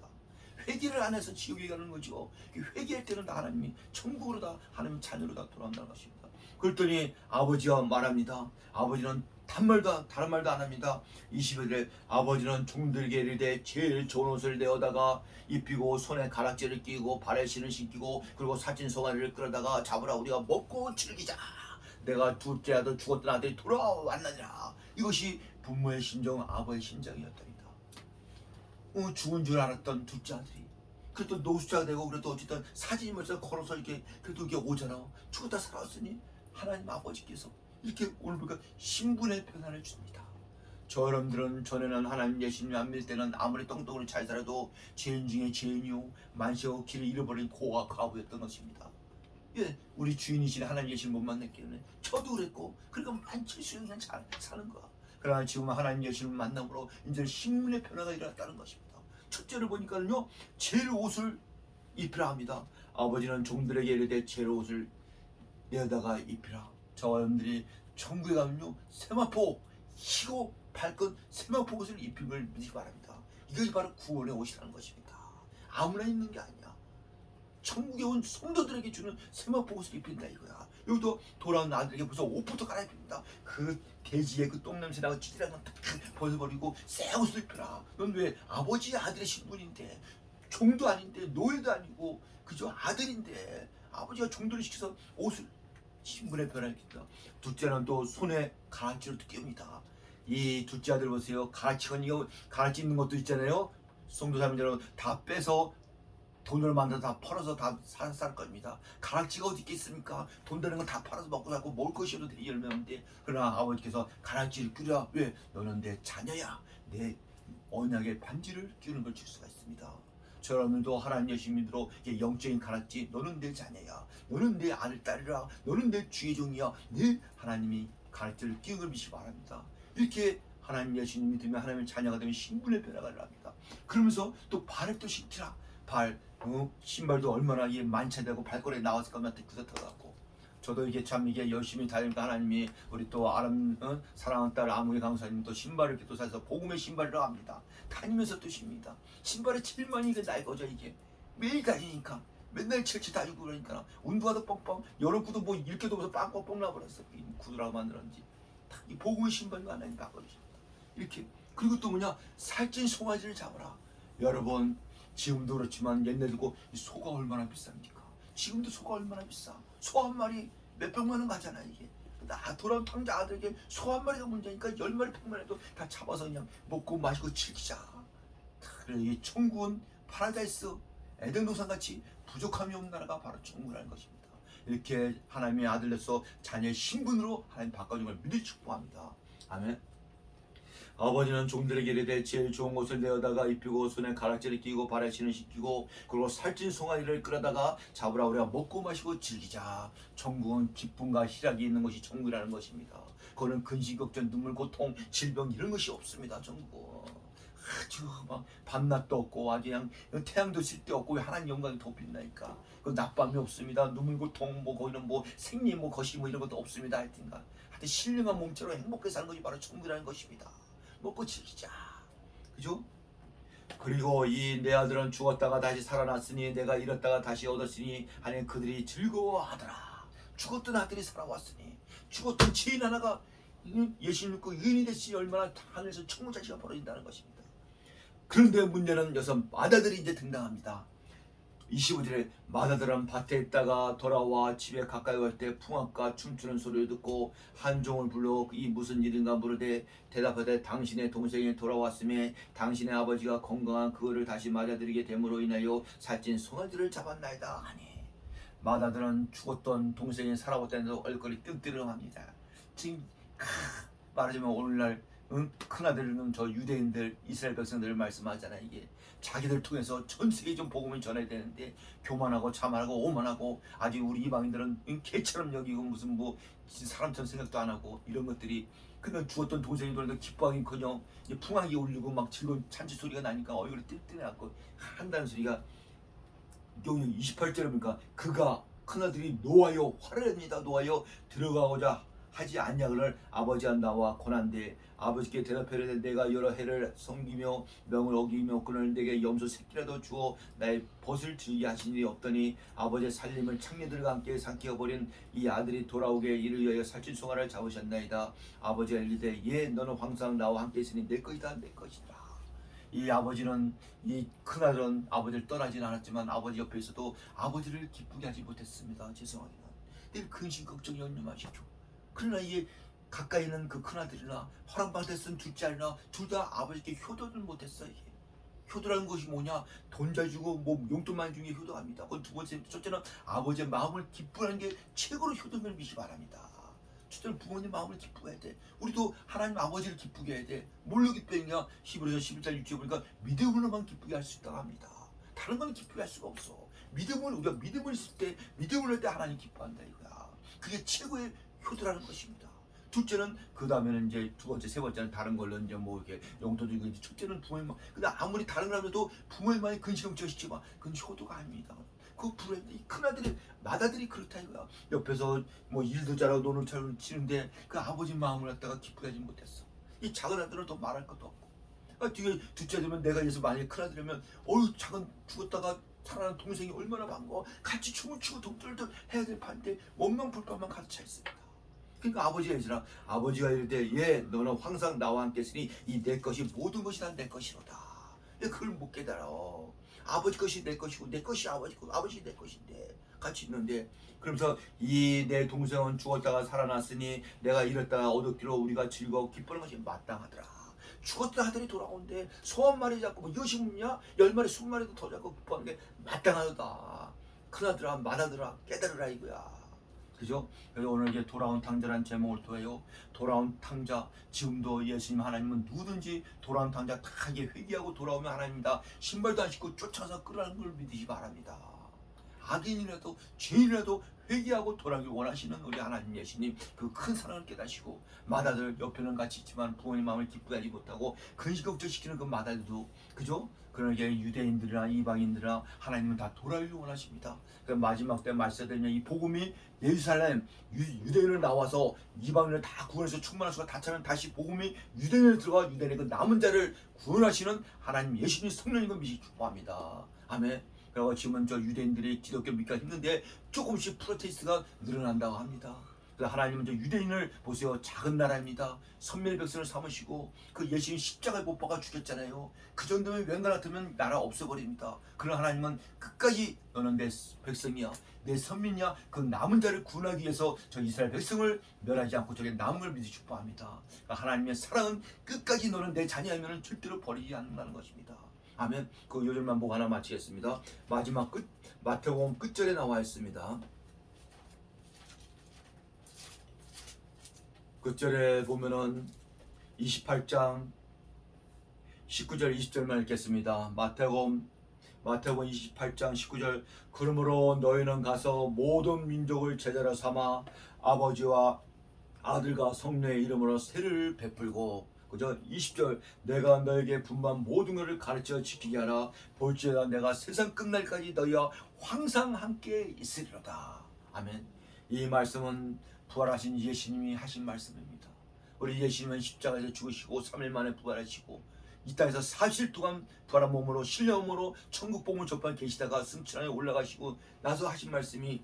회개를 안 해서 지옥에 가는 거죠. 회개할 때는 다 하나님이 천국으로 다 하나님 자녀로 다 돌아온다는 것입니다. 그랬더니 아버지가 말합니다. 아버지는 다른 말도 안 합니다. 20절에 아버지는 종들에게 이르되 제일 좋은 옷을 내어다가 입히고 손에 가락지를 끼고 발에 신을 신기고 그리고 사진 송아리를 끌어다가 잡으라 우리가 먹고 즐기자. 내가 둘째 아들 죽었던 아들이 돌아왔느니라. 이것이 부모의 심정, 아버지의 심정이었답니다. 죽은 줄 알았던 둘째 아들이 그래도 노숙자가 되고 그래도 어쨌든 사진이면서 걸어서 이렇게 그래도 이게 오잖아. 죽었다 살아왔으니 하나님 아버지께서 이렇게 오늘 보니까 신분의 평안을 줍니다. 저 여러분들은 전에는 하나님 예수님 안 믿을 때는 아무리 똥똥으로 잘 살아도 죄인 중에 죄인이요 만시하고 길을 잃어버린 고아 과부였던 것입니다. 예, 우리 주인이신 하나님 예수님 못 만났기 때문에 저도 그랬고 그러니까 만칠 그냥 잘 사는 거야. 그러나 지금 하나님 예수님 만남으로 이제 신분의 변화가 일어났다는 것입니다. 첫째를 보니까는요, 제일 옷을 입히라 합니다. 아버지는 종들에게 이르되 제일 옷을 내어다가 입히라. 저와 여러분들이 천국에 가면요, 세마포 희고 밝은 세마포 옷을 입힌 걸 믿기 바랍니다. 이것이 바로 구원의 옷이라는 것입니다. 아무나 입는 게 아니야. 천국에 온 성도들에게 주는 세마포 옷을 입힌다 이거야. 여기도 돌아온 아들에게 벌써 옷부터 갈아입힙니다. 그 돼지의 그 똥냄새 나고 찌질한 건 다 벗어버리고 새 옷을 입혀라. 넌 왜 아버지의 아들의 신분인데, 종도 아닌데 노예도 아니고 그저 아들인데 아버지가 종들을 시켜서 옷을 신분의 변화를 입힌다. 둘째는 또 손에 가락지를 끼웁니다. 이 둘째 아들 보세요. 가락지 있는 것도 있잖아요. 성도사님 여러분 다 빼서 돈을 만들어 다 팔아서 다 살 겁니다. 가락지가 어디 있겠습니까? 돈 되는 거 다 팔아서 먹고 살고 먹을 것이 없어도 되게 열매인데, 그러나 아버지께서 가락지를 끼우라. 왜? 너는 내 자녀야. 내 언약의 반지를 끼우는 걸 줄 수가 있습니다. 저 여러분들도 하나님 예수님으로 영적인 가락지, 너는 내 자녀야. 너는 내 아들 딸이라. 너는 내 주의 종이야. 내 하나님이 가락지를 끼우는 걸 믿으시기 바랍니다. 이렇게 하나님 예수님 믿으면 하나님의 자녀가 되면 신분의 변화가 일어납니다. 그러면서 또 발을 또 신기라. 신발도 얼마나 만차되고 발걸음에 나왔을 것만 그렇더라고. 저도 이게 참 이게 열심히 다니니까 하나님이 우리 또 사랑하는 딸 아무개 강사님도 신발을 이렇게 또 사서 복음의 신발이라고 합니다. 다니면서 또 신습니다. 신발에 제일 많이 이게 낡아져. 이게 매일 다니니까 맨날 칠칠 다니고 그러니까 운동화도 뻥뻥 여름구도 뭐 이렇게도 없어 빵빵 나버렸어. 이 구두라고 만들었는지 다 이 복음의 신발과 하나님 바꿔주십니다. 이렇게. 그리고 또 살찐 송아지를 잡아라. 여러분 지금도 그렇지만 옛날에도 소가 얼마나 비쌉니까? 지금도 소가 얼마나 비싸? 소 한 마리 몇백만 원 가잖아 이게. 돌아온 탕자 아들에게 소 한 마리가 문제니까 10마리 100마리 해도 다 잡아서 그냥 먹고 마시고 즐기자. 그래, 이 천국은 파라다이스 에덴 동산같이 부족함이 없는 나라가 바로 천국이라는 것입니다. 이렇게 하나님의 아들로서 자녀의 신분으로 하나님 바꿔준 걸 믿을 축복합니다. 아멘. 아버지는 종들에게 이르되 제일 좋은 것을 내어다가 입히고 손에 가락지를 끼고 발에 신을 씻기고 그리고 살찐 송아지를 끌어다가 잡으라. 우리가 먹고 마시고 즐기자. 천국은 기쁨과 희락이 있는 것이 천국이라는 것입니다. 그거는 근심 걱정 눈물 고통 질병 이런 것이 없습니다. 천국은 아주 막 밤낮도 없고 아주 그냥 태양도 쓸 데 없고 하나님 영광이 덮인다니까. 그 낮밤이 없습니다. 눈물 고통 뭐 거기는 뭐 생리 뭐 거시 뭐 이런 것도 없습니다. 하여튼간 신령한 몸처럼 행복하게 사는 것이 바로 천국이라는 것입니다. 먹고 즐기자. 그죠? 그리고 이 내 아들은 죽었다가 다시 살아났으니 내가 잃었다가 다시 얻었으니 하니 그들이 즐거워하더라. 죽었던 아들이 살아왔으니 죽었던 죄인 하나가 예수 믿고 의인이 됐으니 얼마나 하늘에서 천국자치가 벌어진다는 것입니다. 그런데 문제는 여기서 마다들이 이제 등장합니다. 25절에 마다들은 밭에 있다가 돌아와 집에 가까이 올 때 풍악과 춤추는 소리를 듣고 한 종을 불러 이 무슨 일인가 물으되 대답하되 당신의 동생이 돌아왔음에 당신의 아버지가 건강한 그거를 다시 맞아들이게 됨으로 인하여 살찐 송아지를 잡았나이다 하니 마다들은 죽었던 동생이 살아왔다는 얼굴이 뜬뜨름합니다. 지금 말하자면 오늘날 큰아들은 저 유대인들 이스라엘 백성들을 말씀하잖아요. 이게 자기들 통해서 전 세계 좀 복음을 전해야 되는데 교만하고 자만하고 오만하고 아주 우리 이방인들은 개처럼 여기고 무슨 뭐 사람처럼 생각도 안 하고 이런 것들이 그냥 죽었던 동생이 돌아도 기뻐하긴커녕 풍악이 울리고 막 즐거운 잔치 소리가 나니까 얼굴이 뜰뜰해갖고 한다는 소리가 여기 28절에 보니까 그가 큰아들이 노하여 화를 냅니다. 노하여 들어가고자 하지 않냐그를 아버지와 나와 고난데 아버지께 대답하려되 내가 여러 해를 섬기며 명을 어기며 그를 내게 염소 새끼라도 주어 나의 벗을 즐게 하신 일이 없더니 아버지의 살림을 창녀들과 함께 삼켜버린 이 아들이 돌아오게 이를 위하여 살찐 송아를 잡으셨나이다. 아버지가 이르되 예 너는 항상 나와 함께 있으니 내 것이다 내 것이다. 이 아버지는 이 큰아들은 아버지를 떠나지는 않았지만 아버지 옆에 있어도 아버지를 기쁘게 하지 못했습니다. 죄송하기는 늘 근심 걱정 연념하시죠. 그러나 이게 가까이 있는 그 큰아들이나 허락받을 쓴 둘째 아들이나 둘 다 아버지께 효도를 못했어요. 이게. 효도라는 것이 뭐냐? 돈 잘 주고 뭐 용돈만 주는 게 효도합니다. 그 두 번째, 첫째는 아버지의 마음을 기쁘라는 게 최고로 효도를 믿기 바랍니다. 첫째는 부모님 마음을 기쁘게 해야 돼. 우리도 하나님 아버지를 기쁘게 해야 돼. 뭘로 기쁘냐? 히브리서 11장 6절에 보니까 믿음으로만 기쁘게 할 수 있다고 합니다. 다른 건 기쁘게 할 수가 없어. 우리가 믿음을 있을 때, 믿음을 할 때 하나님 기뻐한다 이거야. 그게 최고의 효도라는 것입니다. 둘째는 그 다음에는 이제 두 번째, 세 번째는 다른 걸로 이제 뭐 이렇게 용도 주고 이제 첫째는 부모님 만 근데 아무리 다른 거라도 부모님만이 근시경적이지만 그건 효도가 아닙니다. 그 부모님 이 큰아들이 맏아들이 그렇다 이거야. 옆에서 뭐 일도 잘하고 노는 잘 치는데 그 아버지 마음을 갖다가 기쁘게 하지 못했어. 이 작은 아들은 더 말할 것도 없고. 뒤에 둘째 되면 내가 예수 만약에 큰아들이면 작은 죽었다가 살아난 동생이 얼마나 반가워. 같이 춤을 추고 동떨떨 해야 될 판인데 원망불평만 가득 차 있습니다. 그러니까 아버지가 있으라 아버지가 이럴 때 예 너는 항상 나와 함께 있으니 이 내 것이 모든 것이 다 내 것이로다. 그걸 못 깨달아. 아버지 것이 내 것이고 내 것이 아버지 것 아버지 내 것인데 같이 있는데 그러면서 이 내 동생은 죽었다가 살아났으니 내가 잃었다가 얻었기로 우리가 즐거워 기뻐하는 것이 마땅하더라. 죽었던 아들이 돌아오는데 소 한 마리 잡고 뭐 이것이 묻냐 10마리 20마리도 더 잡고 기뻐하는 게 마땅하다. 큰아들아 맏아들아 깨달으라 이거야. 그죠? 그래서 오늘 이제 돌아온 탕자라는 제목을 통하여 돌아온 탕자 지금도 예수님 하나님은 누구든지 돌아온 탕자 다 이게 회개하고 돌아오면 하나님이다. 신발도 안 신고 쫓아서 끌어가는 걸 믿으시 바랍니다. 악인이라도 죄인이라도 회개하고 돌아오기 원하시는 우리 하나님 예수님 그 큰 사랑을 깨닫시고 맏아들 옆에는 같이 있지만 부모님 마음을 기쁘게 하지 못하고 근시걱정시키는 그 맏아들도 그죠? 그러니까 유대인들이나 이방인들이나 하나님은 다 돌아오기 원하십니다. 그러니까 마지막 때 말씀드리면 이 복음이 예루살렘 유대인을 나와서 이방인을 다 구원해서 충만할 수가 다 차면 다시 복음이 유대인을 들어가 유대인의 그 남은 자를 구원하시는 하나님 예수님 성령인 걸 믿기 축복합니다. 아멘. 그리고 지금은 저 유대인들이 기독교 믿기가 힘든데 조금씩 프로테스트가 늘어난다고 합니다. 그래서 하나님은 저 유대인을 보세요. 작은 나라입니다. 선멸의 백성을 삼으시고 그 예수님 십자가에 못 박아 죽였잖아요. 그 정도면 웬가 같으면 나라 없어버립니다. 그러나 하나님은 끝까지 너는 내 백성이야. 내 선민이야. 그 남은 자를 구원하기 위해서 저 이스라엘 백성을 멸하지 않고 저게 남은 걸 믿어 축복합니다. 그러니까 하나님의 사랑은 끝까지 너는 내 자녀이면 절대로 버리지 않는다는 것입니다. 아멘. 그 요절만 보고 하나 마치겠습니다. 마지막 끝 마태복음 끝절에 나와 있습니다. 끝절에 보면은 28장 19절 20절만 읽겠습니다. 마태복음 28장 19절. 그러므로 너희는 가서 모든 민족을 제자로 삼아 아버지와 아들과 성령의 이름으로 세례를 베풀고, 그죠? 20절. 내가 너에게 분반 모든 것을 가르쳐 지키게 하라. 볼지어다 내가 세상 끝날까지 너희와 항상 함께 있으리로다. 아멘. 이 말씀은 부활하신 예수님이 하신 말씀입니다. 우리 예수님은 십자가에서 죽으시고 3일 만에 부활하시고 이 땅에서 40일 동안 부활한 몸으로 신령함으로 천국 복음을 전파 계시다가 승천하에 올라가시고 나서 하신 말씀이,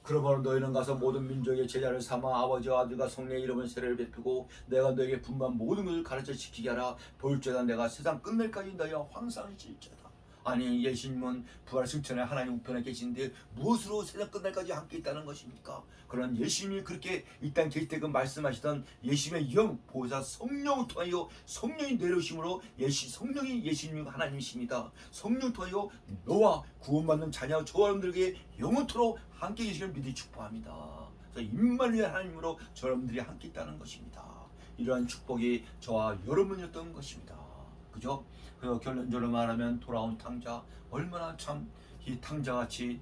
그러므로 너희는 가서 모든 민족의 제자를 삼아 아버지와 아들과 성령의 이름을 세례를 베푸고 내가 너에게 분반 모든 것을 가르쳐 지키게 하라. 볼지어다 내가 세상 끝날까지 너희와 항상 있을지어다. 아니, 예수님은 부활 승천에 하나님 우편에 계신데 무엇으로 세상 끝날까지 함께 있다는 것입니까? 그런 예수님이 그렇게 이 땅 계실 때 그 말씀하시던 예수님의 영 보혜사 성령을 통하여 성령이 내려오심으로 성령이 예수님 하나님이십니다. 성령 통하여 너와 구원받는 자녀 저와 여러분들에게 영원토록 함께 계시는 믿음이 축복합니다. 그래서 임마누엘 하나님으로 저여러분들이 함께 있다는 것입니다. 이러한 축복이 저와 여러분이었던 것입니다. 그죠? 그래서 결론적으로 말하면 돌아온 탕자, 얼마나 참 이 탕자같이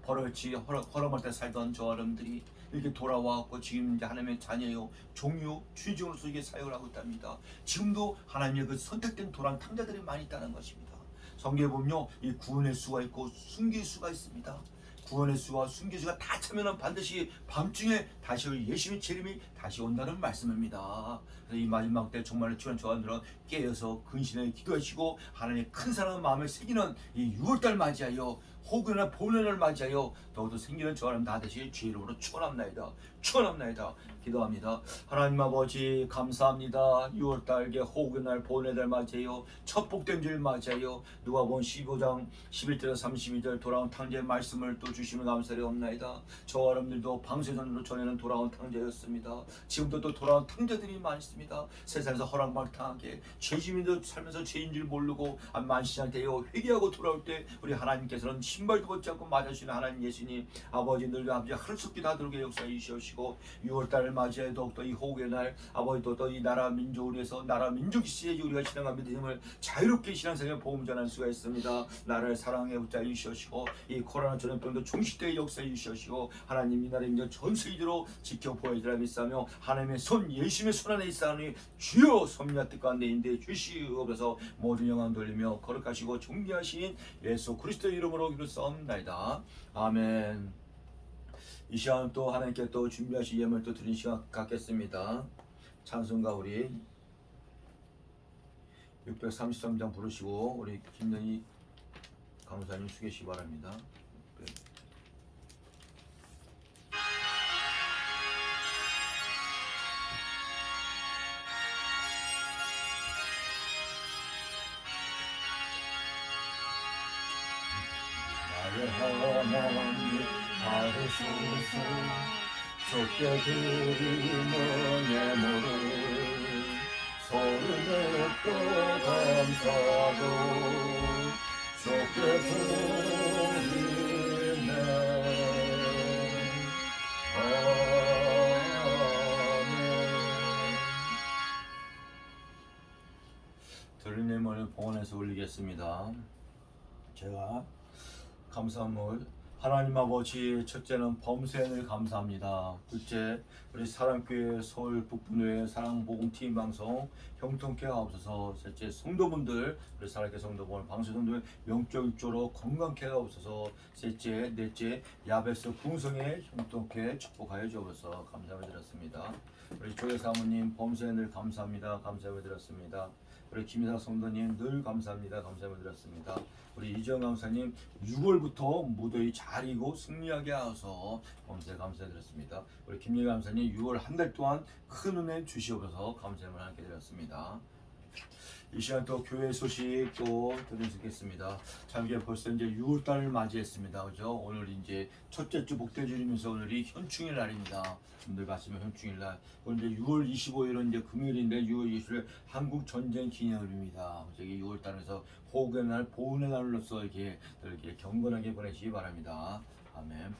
버릇이 허름할 때 살던 저 여러분들이 이렇게 돌아와갖고 지금 이제 하나님의 자녀요, 종요, 주의종으로서 이게 사역을 하고 있답니다. 지금도 하나님의 그 선택된 돌아온 탕자들이 많이 있다는 것입니다. 성경에 보면요, 이 구원의 수가 있고 순교의 수가 있습니다. 구원의 수와 순교의 수가 다 차면은 반드시 밤중에 다시 예수님의 재림이 다시 온다는 말씀입니다. 그래서 이 마지막 때 정말 주한 저한들은 깨어서 근신에 기도하시고 하나님의 큰 사랑의 마음을 새기는 이 6월달 맞이하여 호구나 보내를 맞이하여 더욱더 생기는 저하는 다 되실 주의 이름으로 축원합나이다. 축원합나이다. 기도합니다. 하나님 아버지 감사합니다. 6월달에 호구날 보내달 맞이하여 첫 복된 줄 맞이하여 누가복음 15장 11절에서 32절 돌아온 탕자의 말씀을 또 주시면 감사드리옵나이다. 저와 여러분들도 방세전으로 전에는 돌아온 탕자였습니다. 지금도 또 돌아온 탕자들이 많습니다. 세상에서 허락망탕하게 죄짐인도 살면서 죄인 줄 모르고 만신창 되어 회개하고 돌아올 때 우리 하나님께서는 신발도 벗지 않고 맞아주시는 하나님 예수님, 아버지 늘 아버지 하루속히 다 들게 역사해 주시옵시고 6월달을 맞이해 더욱더 이 호국의 날 아버지 또 이 나라 민족을 위해서 나라 민족 시대에 우리가 신앙과 믿음을 자유롭게 신앙생활 복음 전할 수가 있습니다. 나라를 사랑해 붙잡아 주시옵시고 이 코로나 전염병도 종식되게 역사해 주시옵시고 하나님 이 나라 민족 전 세계적으로 지켜 보여주라 믿사며 하나님의 손 예수님의 손 안에 있사오니 주여 섭리와 뜻 가운데 인도해 주시옵소서. 모든 영광 돌리며 거룩하시고 존귀하신 예수 그리스도 이름으로 기도하옵나이다. 아멘. 이 시간 또 하나님께 또 준비하신 예물 또 드리는 시간 갖겠습니다. 찬송가 우리 633장 부르시고 우리 김영희 강사님 수계시 바랍니다. 나의 하나님 받으소서. 좁게 드리는 예물을 서른에 또 감사도 좁게 드리네. 아멘. 드린 예물을 봉헌해서 올리겠습니다. 제가 감사함을 하나님 아버지, 첫째는 범세를 감사합니다. 둘째, 우리 사랑교회 서울 북부교회 사랑복음팀 방송 형통케 하옵소서. 셋째, 성도분들 우리 사랑교회 성도분 방송분들 영적 육조로 건강케 하옵소서. 셋째, 넷째, 야베스 궁성에 형통케 축복하여 주옵소서. 감사를 드렸습니다. 우리 조혜 사모님 범세를 감사합니다. 감사를 드렸습니다. 우리 김희사 성도님 늘 감사합니다. 감사를 드렸습니다. 우리 이정 강사님 6월부터 무더위 잘 이고 승리하게 하셔서 감사드렸습니다. 우리 김예희 강사님 6월 한 달 동안 큰 은혜 주시옵소서 감사를 함께 드렸습니다. 이 시간 또 교회 소식 또 드리겠습니다. 참 이제 벌써 이제 6월달을 맞이했습니다. 그죠? 오늘 이제 첫째 주 복되주이면서 오늘이 현충일 날입니다. 분들 봤으면 현충일 날. 오늘 이제 6월 25일은 이제 금요일인데 6월 20일 한국 전쟁 기념일입니다. 저기 6월달에서 호국의 날, 보훈의 날로서 이렇게 경건하게 보내시기 바랍니다. 아멘.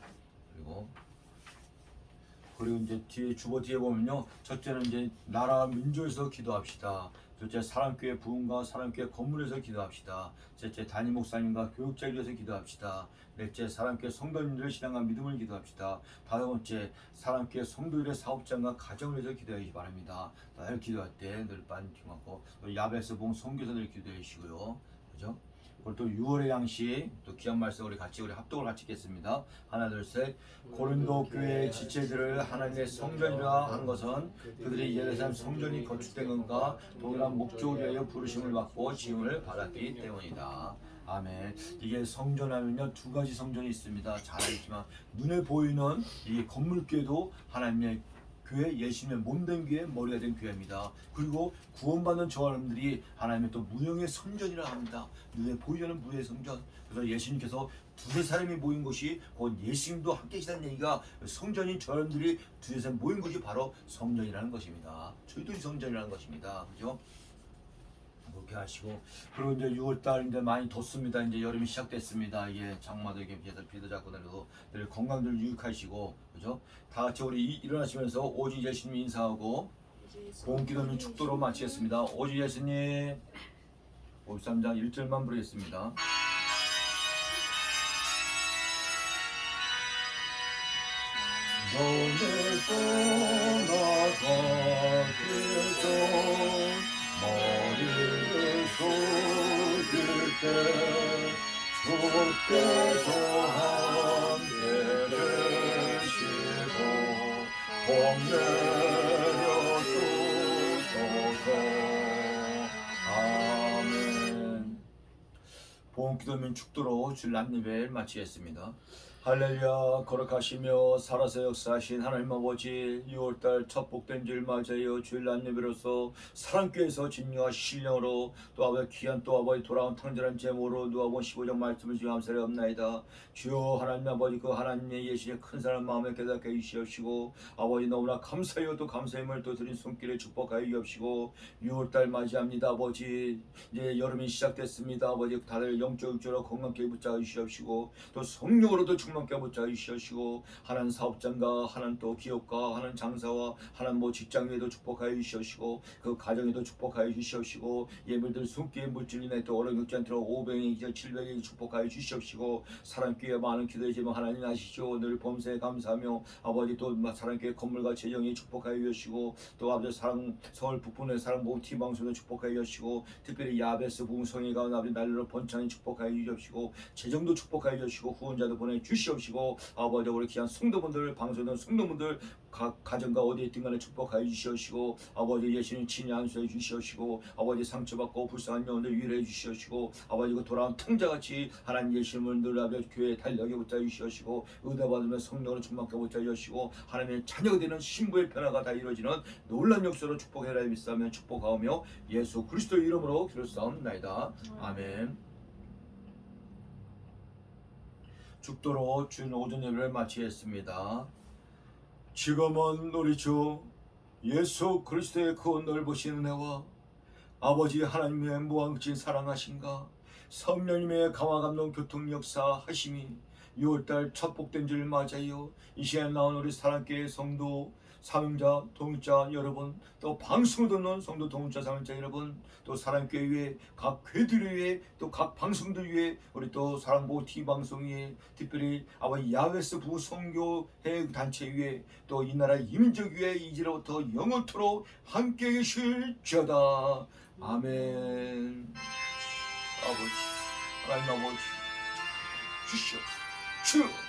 그리고 이제 뒤에 주보 뒤에 보면요, 첫째는 이제 나라 민족에서 기도합시다. 둘째, 사랑교회 부흥과 사랑교회 건물에서 기도합시다. 셋째, 담임 목사님과 교육자를 위해서 기도합시다. 넷째, 사랑교회 성도님들의 신앙과 믿음을 기도합시다. 다섯 번째, 사랑교회 성도들의 사업장과 가정을 위해서 기도하시기 바랍니다. 늘 기도할 때 늘 반응하고 또 야베스 봉 선교사들 기도해 주시고요. 그죠? 그리고 또 6월의 양식 또 귀한 말씀 우리 합독을 같이 읽겠습니다. 하나 둘 셋. 고린도 교회의 지체들을 하나님의 성전이라 한 것은 그들이 예루살렘 성전이 건축된 것과 동일한 목적을 위하여 부르심을 받고 지음을 받았기 때문이다. 아멘. 이게 성전하면요 두 가지 성전이 있습니다. 잘 알지만 눈에 보이는 이 건물교회도 하나님의 교회, 예수님의 몸된 교회, 머리가 된 교회입니다. 그리고 구원받는 저 사람들이 하나님의 또 무형의 성전이라 합니다. 눈에 보이지 않는 무형의 성전. 그래서 예수님께서 두세 사람이 모인 곳이 곧 예수님도 함께 계시다는 얘기가 성전인 저 사람들이 두세 사람 모인 곳이 바로 성전이라는 것입니다. 저희도 성전이라는 것입니다. 그죠? 그렇게 하시고 그리고 이제 6월달 이제 많이 덥습니다. 이제 여름이 시작됐습니다. 이게 장마도 이게 비도 자꾸 내리고 늘 건강들 유익하시고 그죠? 다 같이 우리 일어나시면서 오직 예수님 인사하고 보험기도는 축도로 마치겠습니다. 오직 예수님 53장 1절만 부르겠습니다. 너를 떠나가겠죠 머리를 숙일 때 주께서 함께 계시고 복 내려 주소서. 아멘. 보험기도면 축도로 주일 안예배를 마치겠습니다. 할렐루야. 거룩하시며 살아서 역사하신 하나님 아버지, 6월달 첫 복된 주일 맞아요. 주일 안예배로서 사랑교회에서 진리와 신령으로 또 아버지 귀한 또 아버지 돌아온 탕전한 제목으로 누가복음 15장 말씀을 주여 감사드리옵나이다. 주여 하나님 아버지 그 하나님의 예수의 큰 사랑 마음에 깨닫게 해주시옵시고 아버지 너무나 감사해요. 또 감사함을 또 드린 손길에 축복하여 주옵시고 6월달 맞이합니다. 아버지 이제 여름이 시작됐습니다. 아버지 다들 영적 육적으로 건강케 붙잡아 주시옵시고 또 성령으로도 충만케 붙잡아 주시옵시고 하나님 사업장과 하나님 또 기업과 하나님 장사와 하나님 뭐 직장에도 축복하여 주시옵시고 그 가정에도 축복하여 주시옵시고 예물들 숨기에 물질이나 또 어려운 겪지 않도록 500이 700이 축복하여 주시옵시고 사랑교회 많은 기도의 제목 하나님 아시죠. 늘 범사에 감사하며 아버지 또 사랑교회 건물과 재정에 축복하여 주시고 또 아버지 사랑 서울 북부의 사랑 모금 팀방송도 축복하여 주시고 특별히 야베스 부흥성회가 아버지 날로 번창히 축복하여 주시옵시고 재정도 축복하여 주시고 후원자도 보내 주시옵시고 아버지 우리 귀한 성도분들 방송하는 성도분들 각 가정과 어디에 있든 간에 축복하여 주시옵시고 아버지 예수님 친히 안수해 주시옵시고 아버지 상처받고 불쌍한 영혼들 위로해 주시옵시고 아버지 그 돌아온 탕자같이 하나님 예수님을 늘 아버지 교회에 달려게 붙잡아 주시옵시고 의대받으면 성령으로 충만케 붙잡아 주시고 하나님의 자녀가 되는 신부의 변화가 다 이루어지는 놀란 역사로 축복해라 믿사면 축복하오며 예수 그리스도 이름으로 기도사옵나이다. 아멘. 죽도록 준 오전 예배를 마치겠습니다. 지금은 우리 주 예수 그리스도의 그 넓으신 은혜와 아버지 하나님의 무한진 사랑하심과 성령님의 강화 감동 교통 역사 하심이 6월달 첫 복된 줄 맞아요. 이 시간에 나온 우리 사랑교회 성도 사명자 동역자 여러분 또 방송을 듣는 성도 동역자 사명자 여러분 또 사랑교회 위에 각 교회들 위에 또 각 방송들 위에 우리 또 사랑보 TV 방송 위에 특별히 아버지 야베스 부성교회 단체 위에 또 이 나라 이민족 위에 이제로부터 영원토록 함께 계실지어다. 아멘. 아버지 하나님 아버지 주시옵소서.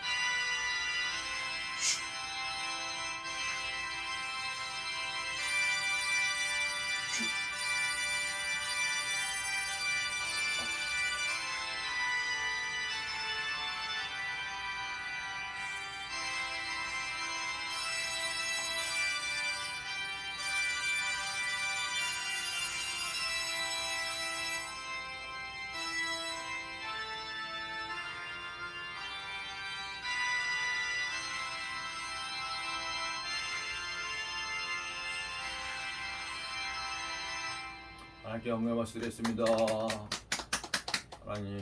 하나님께 영광을 말씀드렸습니다. 하나님